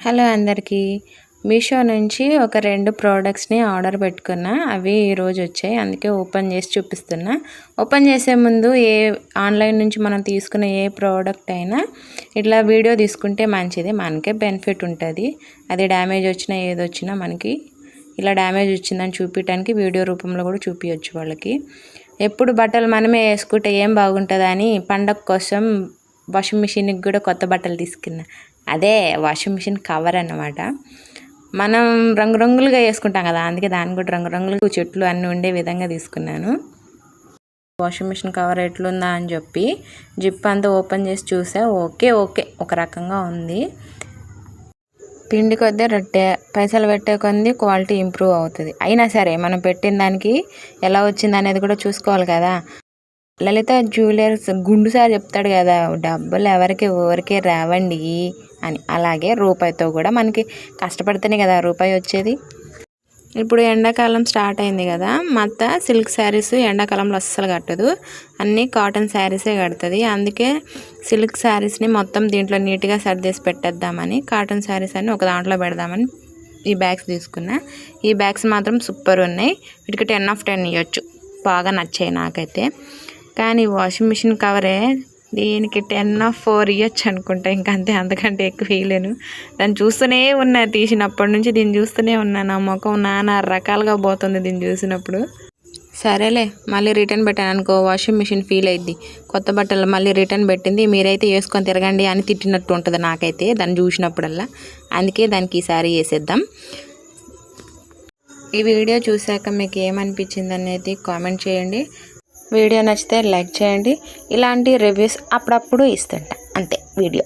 Hello అందరికీ మీషో నుంచి ఒక 2 ప్రోడక్ట్స్ని ఆర్డర్ పెట్టుకున్నా. అవి ఈరోజు వచ్చాయి, అందుకే ఓపెన్ చేసి చూపిస్తున్నా. ఓపెన్ చేసే ముందు ఆన్లైన్ నుంచి మనం తీసుకున్న ఏ ప్రోడక్ట్ అయినా ఇట్లా వీడియో తీసుకుంటే మంచిది, మనకే బెనిఫిట్ ఉంటుంది. అది డ్యామేజ్ వచ్చినా ఏదొచ్చినా మనకి ఇలా డ్యామేజ్ వచ్చిందని చూపించడానికి వీడియో రూపంలో కూడా చూపించవచ్చు వాళ్ళకి. ఎప్పుడు బట్టలు మనమే వేసుకుంటే ఏం బాగుంటుందని పండగ కోసం వాషింగ్ మిషన్కి కూడా కొత్త బట్టలు తీసుకున్నా. అదే వాషింగ్ మిషన్ కవర్ అన్నమాట. మనం రంగురంగులుగా వేసుకుంటాం కదా, అందుకే దాన్ని కూడా రంగురంగులు చెట్లు అన్నీ ఉండే విధంగా తీసుకున్నాను. వాషింగ్ మిషన్ కవర్ ఎట్లుందా అని చెప్పి జిప్ అంతా ఓపెన్ చేసి చూసా. ఓకే ఒక రకంగా ఉంది. పిండి కొద్దే రొట్టె, పైసలు పెట్టే కొద్ది క్వాలిటీ ఇంప్రూవ్ అవుతుంది. అయినా సరే మనం పెట్టిన దానికి ఎలా వచ్చింది అనేది కూడా చూసుకోవాలి కదా. లలిత జ్యువెలర్స్ గుండు సార్ చెప్తాడు కదా, డబ్బులు ఎవరికి ఊరికే రావండి అని. అలాగే రూపాయితో కూడా మనకి కష్టపడితేనే కదా రూపాయి వచ్చేది. ఇప్పుడు ఎండాకాలం స్టార్ట్ అయింది కదా, మా అత్త సిల్క్ శారీస్ ఎండాకాలంలో అస్సలు కట్టదు, అన్నీ కాటన్ శారీసే కడుతుంది. అందుకే సిల్క్ శారీస్ని మొత్తం దీంట్లో నీట్గా సర్దేసి పెట్టేద్దామని కాటన్ శారీస్ అన్ని ఒక దాంట్లో పెడదామని ఈ బ్యాగ్స్ తీసుకున్నా. ఈ బ్యాగ్స్ మాత్రం సూపర్ ఉన్నాయి, వీటికి 10/10 ఇవ్వచ్చు. బాగా నచ్చాయి నాకైతే. కానీ వాషింగ్ మిషన్ కవరే దీనికి 10/4 ఇవ్వచ్చు అనుకుంటా. ఇంకంతే, అంతకంటే ఎక్కువ వేయలేను. దాన్ని చూస్తూనే ఉన్నా, తీసినప్పటి నుంచి దీన్ని చూస్తూనే ఉన్నా. నా ముఖం నానా రకాలుగా పోతుంది దీన్ని చూసినప్పుడు. సరేలే, మళ్ళీ రిటర్న్ పెట్టాను అనుకో వాషింగ్ మిషన్ ఫీల్ అయ్యిద్ది. కొత్త బట్టలు మళ్ళీ రిటర్న్ పెట్టింది, మీరైతే వేసుకొని తిరగండి అని తిట్టినట్టు ఉంటుంది నాకైతే దాన్ని చూసినప్పుడల్లా. అందుకే దానికి ఈసారి వేసేద్దాం. ఈ వీడియో చూశాక మీకు ఏమనిపించింది అనేది కామెంట్ చేయండి. వీడియో నచ్చితే లైక్ చేయండి. ఇలాంటి రివ్యూస్ అప్పుడప్పుడు ఇస్తుంటా, అంతే వీడియో.